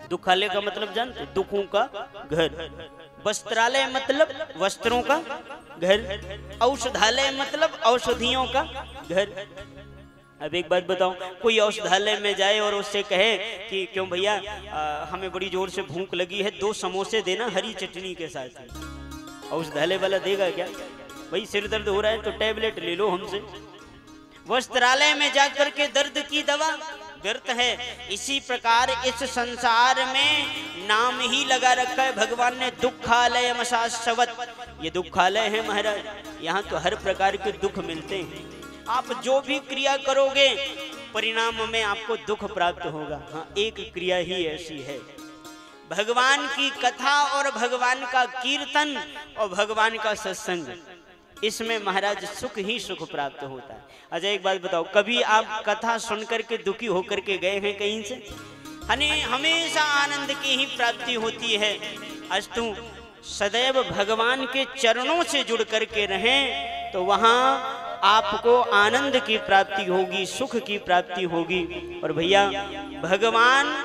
दुखालय का मतलब जानते, दुखों का घर। वस्त्रालय मतलब वस्त्रों का घर। औषधालय मतलब औषधियों का घर। अब एक बात बताओ, कोई औषधालय में जाए और उससे कहे कि क्यों भैया हमें बड़ी जोर से भूख लगी है, 2 समोसे देना हरी चटनी के साथ। औषधालय वाला देगा क्या? भाई सिर दर्द हो रहा है तो टैबलेट ले लो हमसे। वस्त्रालय में जाकर के दर्द की दवा व्यर्थ है। इसी प्रकार इस संसार में नाम ही लगा रखा है भगवान ने, दुखालय मशाश्वत। ये दुखालय है महाराज, यहाँ तो हर प्रकार के दुख मिलते हैं। आप जो भी क्रिया करोगे परिणाम में आपको दुख प्राप्त होगा। हाँ, एक क्रिया ही ऐसी है, भगवान की कथा और भगवान का कीर्तन और भगवान का सत्संग, इसमें महाराज सुख ही सुख प्राप्त होता है। अच्छा एक बात बताओ, कभी आप कथा सुनकर के दुखी होकर के गए हैं कहीं से? हमेशा आनंद की ही प्राप्ति होती है। अस्तु सदैव भगवान के चरणों से जुड़ करके रहें तो वहां आपको आनंद की प्राप्ति होगी, सुख की प्राप्ति होगी। और भैया भगवान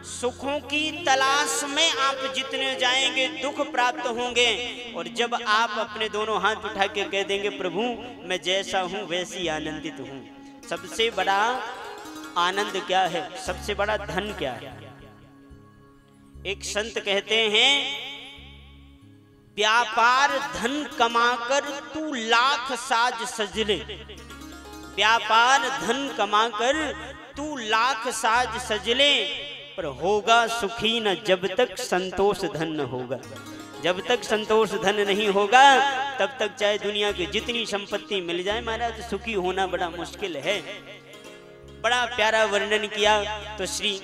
सुखों की तलाश में आप जितने जाएंगे दुख प्राप्त होंगे। और जब आप अपने दोनों हाथ उठा के कह देंगे प्रभु मैं जैसा हूं वैसी आनंदित हूं। सबसे बड़ा आनंद क्या है? सबसे बड़ा धन क्या है? एक संत कहते हैं व्यापार धन कमाकर तू लाख साज सजले। व्यापार धन कमाकर तू लाख साज सजले, पर होगा सुखी न जब तक संतोष धन न होगा। जब तक संतोष धन नहीं होगा तब तक चाहे दुनिया की जितनी संपत्ति मिल जाए महाराज, सुखी होना बड़ा मुश्किल है। बड़ा प्यारा वर्णन किया। तो श्री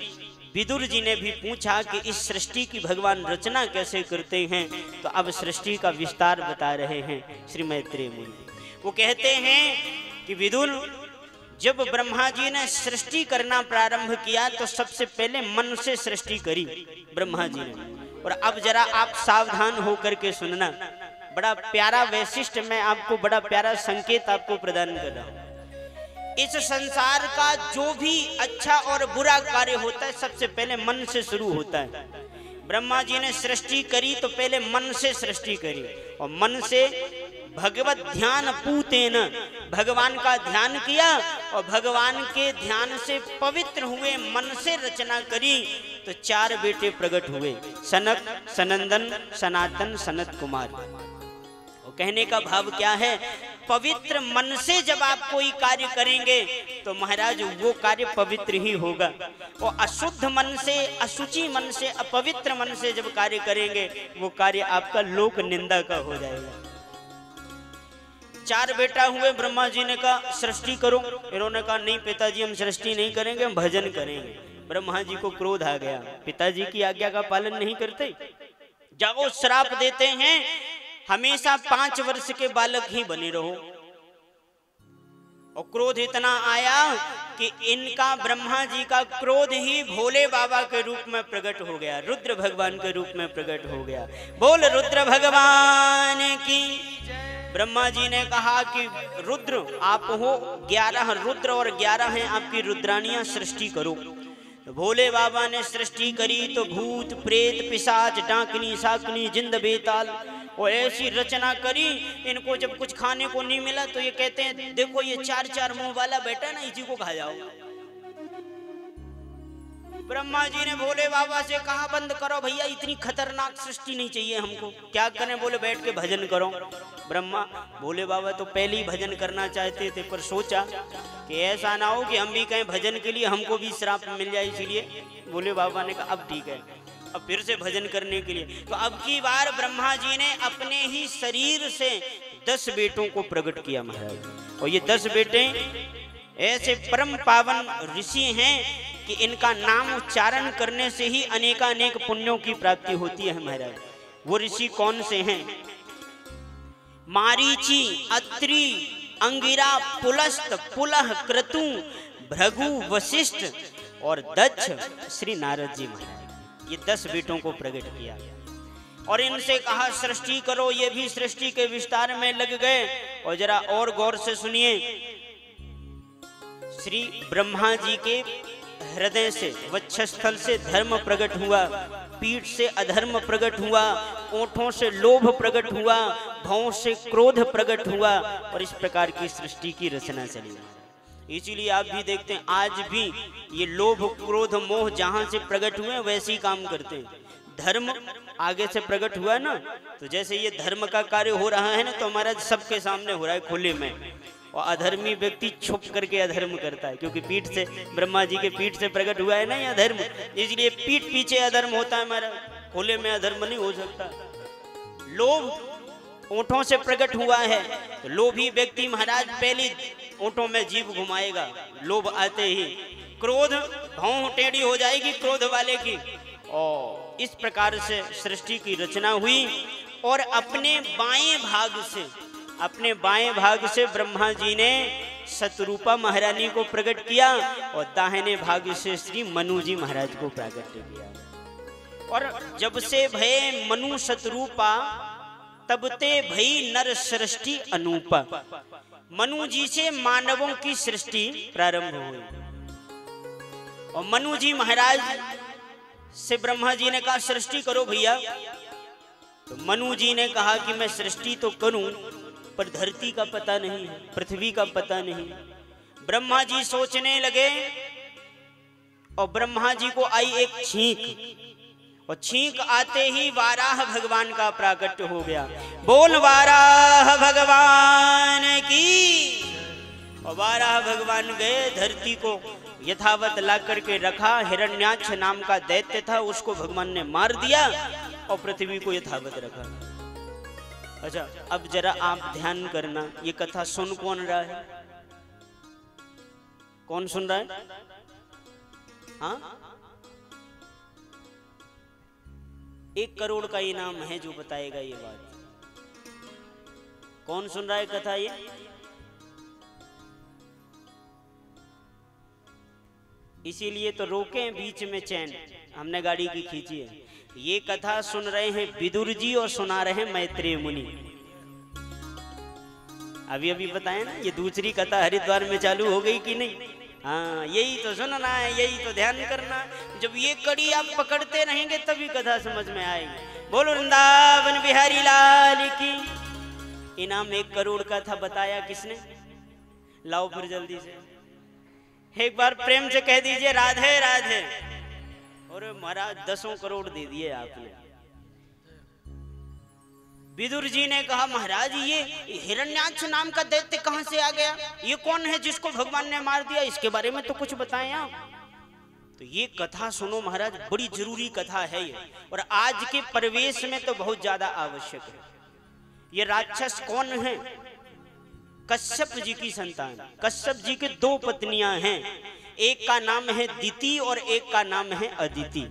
विदुर जी ने भी पूछा कि इस सृष्टि की भगवान रचना कैसे करते हैं, तो अब सृष्टि का विस्तार बता रहे हैं श्री मैत्रेय मुनि। वो कहते हैं कि विदुर, जब ब्रह्मा जी ने सृष्टि करना प्रारंभ किया तो सबसे पहले मन से सृष्टि करी ब्रह्मा जी ने। और अब जरा आप सावधान होकर के सुनना, बड़ा प्यारा वैशिष्ट मैं आपको, बड़ा प्यारा संकेत आपको प्रदान कर रहा हूं। इस संसार का जो भी अच्छा और बुरा कार्य होता है सबसे पहले मन से शुरू होता है। ब्रह्मा जी ने सृष्टि करी तो पहले मन से सृष्टि करी, और मन से भगवत ध्यान पूतेन, भगवान का ध्यान किया और भगवान के ध्यान से पवित्र हुए, मन से रचना करी तो 4 बेटे प्रकट हुए, सनक, सनंदन, सनातन, सनत कुमार। और कहने का भाव क्या है? पवित्र मन से जब आप कोई कार्य करेंगे तो महाराज वो कार्य पवित्र ही होगा। और अशुद्ध मन से, अशुचि मन से, अपवित्र मन से जब कार्य करेंगे वो कार्य आपका लोक निंदा का हो जाएगा। 4 बेटा हुए, ब्रह्मा जी ने कहा सृष्टि करो। इन्होंने कहा नहीं पिताजी हम सृष्टि नहीं करेंगे, हम भजन करेंगे। ब्रह्मा जी को क्रोध आ गया, पिताजी की आज्ञा का पालन नहीं करते, जाओ श्राप देते हैं हमेशा 5 वर्ष के बालक ही बने रहो। और क्रोध इतना आया कि इनका, ब्रह्मा जी का क्रोध ही भोले बाबा के रूप में प्रकट हो गया, रुद्र भगवान के रूप में प्रकट हो गया। बोल रुद्र भगवान की। ब्रह्मा जी ने कहा कि रुद्र आप हो, 11 रुद्र और 11 हैं आपकी रुद्रानियां, सृष्टि करो। तो भोले बाबा ने सृष्टि करी तो भूत प्रेत पिशाच डाकनी शाकनी जिंद बेताल और ऐसी रचना करी। इनको जब कुछ खाने को नहीं मिला तो ये कहते हैं देखो ये 4 मुंह वाला बैठा ना, इसी को खा जाओ। ब्रह्मा जी ने भोले बाबा से कहा बंद करो भैया, इतनी खतरनाक सृष्टि नहीं चाहिए हमको, क्या करें? बोले बैठ के भजन करो। ब्रह्मा, भोले बाबा तो पहले ही भजन करना चाहते थे, पर सोचा कि ऐसा ना हो कि हम भी कहें भजन के लिए हमको भी श्राप मिल जाए, इसलिए भोले बाबा ने कहा अब ठीक है, अब फिर से भजन करने के लिए। तो अब की बार ब्रह्मा जी ने अपने ही शरीर से 10 बेटों को प्रकट किया महाराज। और ये 10 बेटे ऐसे परम पावन ऋषि हैं कि इनका नाम उच्चारण करने से ही अनेकानेक पुण्यों की प्राप्ति होती है महाराज। वो ऋषि कौन से हैं? मारीची, अत्रि, अंगिरा, पुलस्त, पुलह, क्रतु, भृगु, वशिष्ठ और दक्ष श्री नारद जी महाराज। ये 10 बेटों को प्रकट किया और इनसे कहा सृष्टि करो। ये भी सृष्टि के विस्तार में लग गए। और जरा और गौर से सुनिए, श्री ब्रह्मा जी के हृदय से वक्षस्थल से धर्म प्रकट हुआ, पीठ से अधर्म प्रकट हुआ, ओठों से लोभ प्रकट हुआ, भौं से क्रोध प्रकट हुआ, और इस प्रकार की सृष्टि की रचना चली। इसीलिए आप भी देखते हैं आज भी ये लोभ क्रोध मोह जहां से प्रकट हुए वैसे ही काम करते हैं। धर्म आगे से प्रकट हुआ ना, तो जैसे ये धर्म का कार्य हो रहा है ना, तो हमारा सबके सामने हो रहा है खुले में, और अधर्मी व्यक्ति छुप करके अधर्म करता है, क्योंकि पीठ से ब्रह्मा जी के पीठ से प्रकट हुआ है ना ये अधर्म, इसलिए पीठ पीछे अधर्म होता है हमारा, खुले में अधर्म नहीं हो सकता। लोभ ओंठों से प्रकट हुआ है, तो लोभी व्यक्ति महाराज पहले ओंठों में जीभ घुमाएगा लोभ आते ही, क्रोध भौं टेढ़ी हो जाएगी क्रोध वाले की, और इस प्रकार से सृष्टि की रचना हुई। और अपने बाएं भाग से ब्रह्मा जी ने शतरूपा महारानी को प्रकट किया, और दाहिने भाग से श्री मनु जी महाराज को प्रकट किया। और जब से भय मनु शतरूपा तब ते भई नर सृष्टि अनूपा। मनु जी से मानवों की सृष्टि प्रारंभ हुई, और मनु जी महाराज से ब्रह्मा जी ने कहा सृष्टि करो भैया। तो मनु जी ने कहा कि मैं सृष्टि तो करूं, पर धरती का पता नहीं है, पृथ्वी का पता नहीं। ब्रह्मा जी सोचने लगे, और ब्रह्मा जी को आई एक छींक, और छींक आते ही वाराह भगवान का प्राकट्य हो गया। बोल वाराह भगवान की। और वाराह भगवान गए, धरती को यथावत ला करके रखा। हिरण्याक्ष नाम का दैत्य था, उसको भगवान ने मार दिया, और पृथ्वी को यथावत रखा। अच्छा, अब जरा आप ध्यान करना, ये कथा सुन कौन रहा है? कौन सुन रहा है? हाँ, 1 करोड़ का इनाम है जो बताएगा ये बात। कौन सुन रहा है कथा? ये इसीलिए तो रोके बीच में चैन, हमने गाड़ी की खींची है। ये कथा सुन रहे हैं विदुर जी और सुना रहे हैं मैत्रेय मुनि। अभी बताया ना, ये दूसरी कथा हरिद्वार में चालू हो गई कि नहीं? हाँ, यही तो सुनना है, यही तो ध्यान करना। जब ये कड़ी आप पकड़ते रहेंगे तभी कथा समझ में आएगी। बोलो वृंदावन बिहारी लाल की। इनाम 1 करोड़ का था, बताया किसने? लाओ फिर जल्दी से, एक बार प्रेम से कह दीजिए राधे राधे। और महाराज 10 करोड़ दे दिए आपने। विदुर जी ने कहा महाराज ये हिरण्याक्ष नाम का दैत्य कहां से आ गया? ये कौन है जिसको भगवान ने मार दिया? इसके बारे में तो कुछ बताएं आप। तो ये कथा सुनो महाराज, बड़ी जरूरी कथा है ये, और आज के परिवेश में तो बहुत ज्यादा आवश्यक है। ये राक्षस कौन है? कश्यप जी की संतान। कश्यप जी के 2 पत्नियां हैं, एक का नाम है दिति और एक का नाम है अदिति।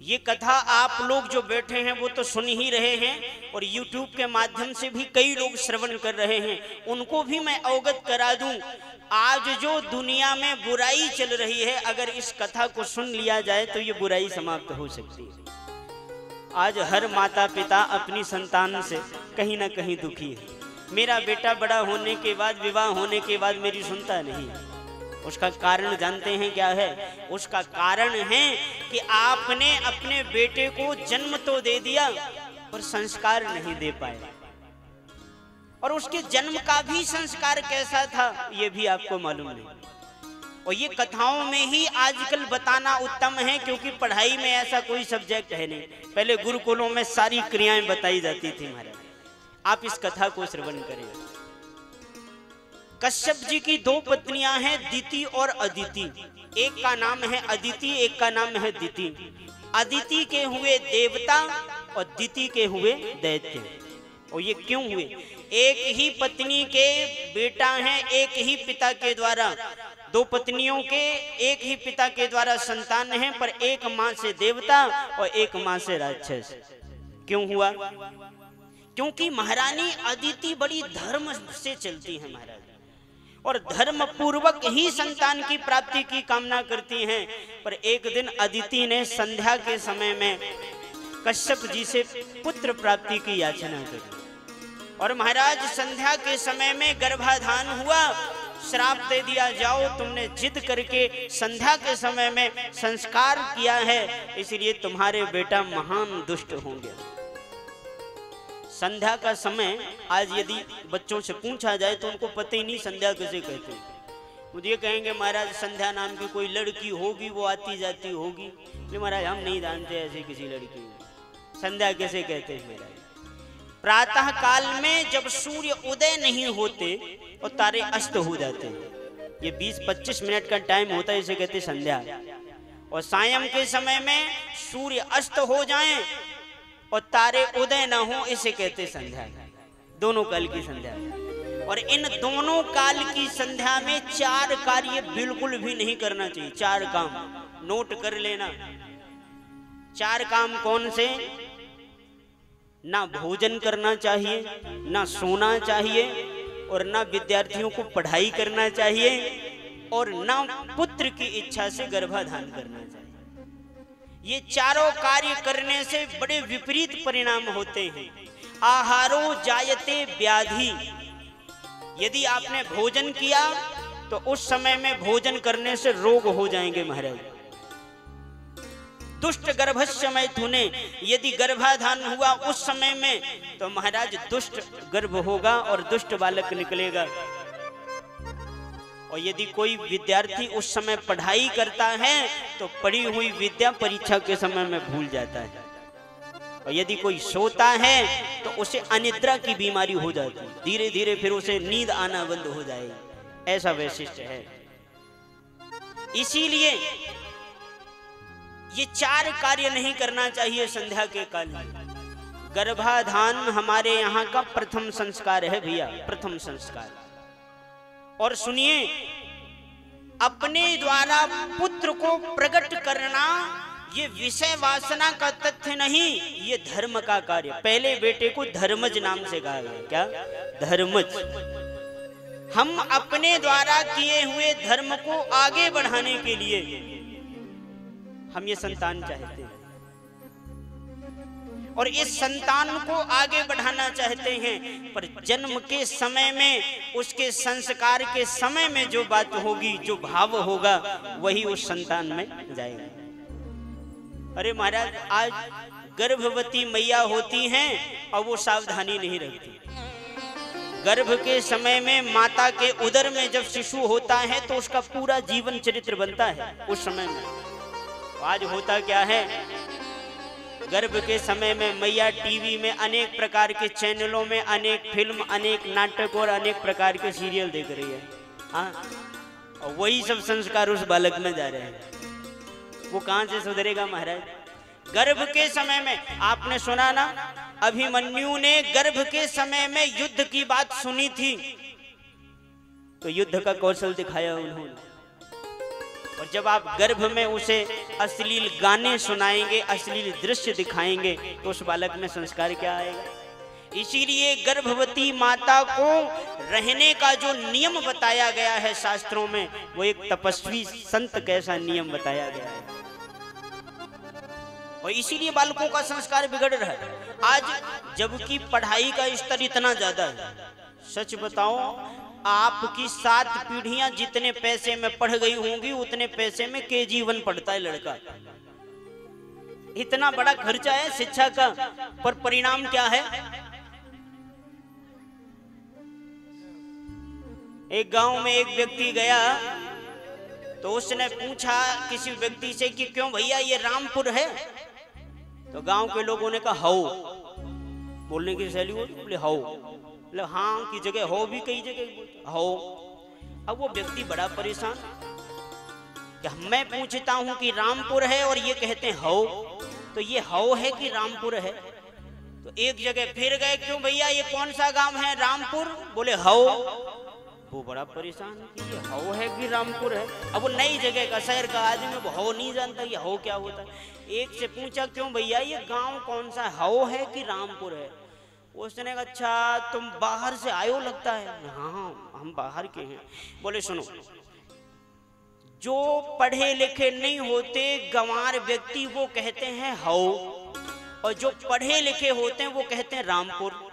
ये कथा आप लोग जो बैठे हैं वो तो सुन ही रहे हैं, और YouTube के माध्यम से भी कई लोग श्रवण कर रहे हैं। उनको भी मैं अवगत करा दूं, आज जो दुनिया में बुराई चल रही है, अगर इस कथा को सुन लिया जाए तो ये बुराई समाप्त हो सकती है। आज हर माता पिता अपनी संतान से कहीं ना कहीं दुखी है। मेरा बेटा बड़ा होने के बाद, विवाह होने के बाद मेरी सुनता नहीं। उसका कारण जानते हैं क्या है? उसका कारण है कि आपने अपने बेटे को जन्म तो दे दिया पर संस्कार नहीं दे पाए, और उसके जन्म का भी संस्कार कैसा था ये भी आपको मालूम नहीं। और ये कथाओं में ही आजकल बताना उत्तम है, क्योंकि पढ़ाई में ऐसा कोई सब्जेक्ट है नहीं। पहले गुरुकुलों में सारी क्रियाएं बताई जाती थी महाराज। आप इस कथा को श्रवण करें। कश्यप जी की 2 पत्नियां हैं, दिति और अदिति। एक का नाम है अदिति, एक का नाम है दिति। अदिति के हुए देवता और दिति के हुए दैत्य। और ये क्यों हुए? एक ही पत्नी के बेटा हैं, एक ही पिता के द्वारा। 2 पत्नियों के एक ही पिता के द्वारा संतान हैं, पर एक मां से देवता और एक मां से राक्षस। क्यों हुआ? क्योंकि महारानी अदिति बड़ी धर्म से चलती है महाराज, और धर्म पूर्वक ही संतान की प्राप्ति की कामना करती हैं। पर एक दिन अदिति ने संध्या के समय में कश्यप जी से पुत्र प्राप्ति की याचना करी, और महाराज संध्या के समय में गर्भाधान हुआ। श्राप दे दिया, जाओ तुमने जिद करके संध्या के समय में संस्कार किया है, इसलिए तुम्हारे बेटा महान दुष्ट होंगे। संध्या का समय आज यदि बच्चों से पूछा जाए तो उनको पता ही नहीं संध्या किसे कहते हैं। मुझे कहेंगे महाराज संध्या नाम की कोई लड़की होगी, वो आती जाती होगी। महाराज हम नहीं जानते ऐसे किसी लड़की को। संध्या कैसे कहते हैं महाराज? प्रातः काल में जब सूर्य उदय नहीं होते और तारे अस्त हो जाते हैं, ये 20-25 मिनट का टाइम होता है, इसे कहते हैं संध्या। और सायं के समय में सूर्य अस्त हो जाएं और तारे उदय ना हो, इसे कहते संध्या। दोनों काल की संध्या। और इन दोनों काल की संध्या में 4 कार्य बिल्कुल भी नहीं करना चाहिए। 4 काम नोट कर लेना। 4 काम कौन से? ना भोजन करना चाहिए, ना सोना चाहिए, और ना विद्यार्थियों को पढ़ाई करना चाहिए, और ना पुत्र की इच्छा से गर्भाधान करना चाहिए। ये चारों कार्य करने से बड़े विपरीत परिणाम होते हैं। आहारो जायते व्याधि। यदि आपने भोजन किया तो उस समय में भोजन करने से रोग हो जाएंगे महाराज। दुष्ट गर्भस्य मैथुने, यदि गर्भाधान हुआ उस समय में तो महाराज दुष्ट गर्भ होगा और दुष्ट बालक निकलेगा। और यदि कोई विद्यार्थी उस समय पढ़ाई करता है तो पढ़ी हुई विद्या परीक्षा के समय में भूल जाता है। और यदि कोई सोता है तो उसे अनिद्रा की बीमारी हो जाती है, धीरे धीरे फिर उसे नींद आना बंद हो जाएगी। ऐसा वैशिष्ट है। इसीलिए ये 4 कार्य नहीं करना चाहिए संध्या के काल में। गर्भाधान हमारे यहाँ का प्रथम संस्कार है भैया, प्रथम संस्कार। और सुनिए, अपने द्वारा पुत्र को प्रकट करना ये विषय वासना का तथ्य नहीं, ये धर्म का कार्य। पहले बेटे को धर्मज नाम से कहा गया। क्या? धर्मज। हम अपने द्वारा किए हुए धर्म को आगे बढ़ाने के लिए हम ये संतान चाहते हैं, और इस संतान को आगे बढ़ाना चाहते हैं। पर जन्म के समय में, उसके संस्कार के समय में जो बात होगी, जो भाव होगा, वही उस संतान में जाएगा। अरे महाराज, आज गर्भवती मैया होती हैं और वो सावधानी नहीं रखती। गर्भ के समय में माता के उदर में जब शिशु होता है तो उसका पूरा जीवन चरित्र बनता है उस समय में। आज होता क्या है, गर्भ के समय में मैया टीवी में अनेक प्रकार के चैनलों में अनेक फिल्म, अनेक नाटक और अनेक प्रकार के सीरियल देख रही है। हाँ, और वही सब संस्कार उस बालक में जा रहे हैं। वो कहां से सुधरेगा महाराज? गर्भ के समय में आपने सुना ना, अभिमन्यु ने गर्भ के समय में युद्ध की बात सुनी थी तो युद्ध का कौशल दिखाया उन्होंने। और जब आप गर्भ में उसे अश्लील गाने सुनाएंगे, अश्लील दृश्य दिखाएंगे तो उस बालक में संस्कार क्या आएगा? इसीलिए गर्भवती माता को रहने का जो नियम बताया गया है शास्त्रों में, वो एक तपस्वी संत कैसा नियम बताया गया है। और इसीलिए बालकों का संस्कार बिगड़ रहा है आज, जबकि पढ़ाई का स्तर इतना ज्यादा है। सच बताओ, आपकी 7 पीढ़ियां जितने पैसे में पढ़ गई होंगी उतने पैसे में KG1 पढ़ता है लड़का। इतना बड़ा खर्चा है शिक्षा का, पर परिणाम क्या है? एक गांव में एक व्यक्ति गया तो उसने पूछा किसी व्यक्ति से कि क्यों भैया ये रामपुर है? तो गांव के लोगों ने कहा हाउ, बोलने की शैली बोले हाउ, मतलब हाँ की जगह हो भी कई जगह हो। अब वो व्यक्ति बड़ा परेशान कि मैं पूछता हूं कि रामपुर है और ये कहते हैं हो, तो ये हो है कि रामपुर है? तो एक जगह फिर गए, क्यों भैया ये कौन सा गांव है? रामपुर। बोले हो। वो बड़ा परेशान कि ये हो है कि रामपुर है। अब वो नई जगह का, शहर का आदमी वो हो नहीं जानता ये हो क्या होता है। एक से पूछा क्यों भैया ये गांव कौन सा, हो है कि रामपुर है? उसने कहा अच्छा तुम बाहर से आयो लगता है। हाँ हम बाहर के हैं। बोले सुनो, जो पढ़े लिखे नहीं होते गंवार व्यक्ति वो कहते हैं हो, और जो पढ़े लिखे होते हैं वो कहते हैं रामपुर।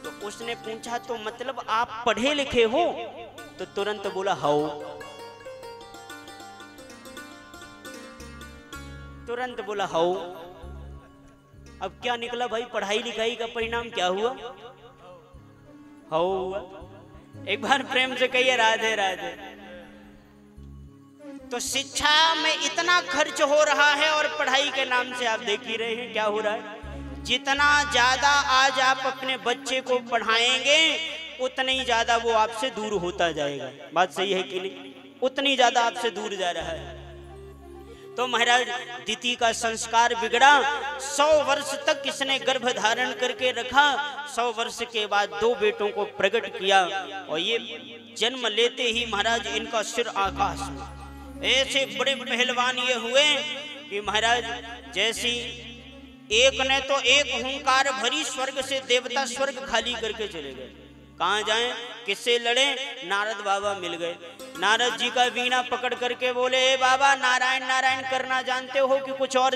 तो उसने पूछा तो मतलब आप पढ़े लिखे हो? तो तुरंत बोला हाउ। तुरंत बोला हाउ। अब क्या निकला भाई, पढ़ाई लिखाई का परिणाम क्या हुआ? हाउ हुआ। एक बार प्रेम से कहिए राधे राधे। तो शिक्षा में इतना खर्च हो रहा है और पढ़ाई के नाम से आप देख ही रहे हैं क्या हो रहा है। जितना ज्यादा आज आप अपने बच्चे को पढ़ाएंगे उतना ही ज्यादा वो आपसे दूर होता जाएगा। बात सही है कि नहीं? उतनी ज्यादा आपसे दूर जा रहा है। तो महाराज दिति का संस्कार बिगड़ा। 100 वर्ष तक इसने गर्भ धारण करके रखा। 100 वर्ष के बाद 2 बेटों को प्रकट किया और ये जन्म लेते ही महाराज इनका सिर आकाश में। ऐसे बड़े पहलवान ये हुए कि महाराज जैसी एक ने तो एक हुंकार भरी, स्वर्ग से देवता स्वर्ग खाली करके चले गए। कहाँ जाएं, किससे लड़े? नारद बाबा मिल गए। नारद जी का वीणा पकड़ करके बोले, ए बाबा नारायण नारायण करना जानते हो कि कुछ और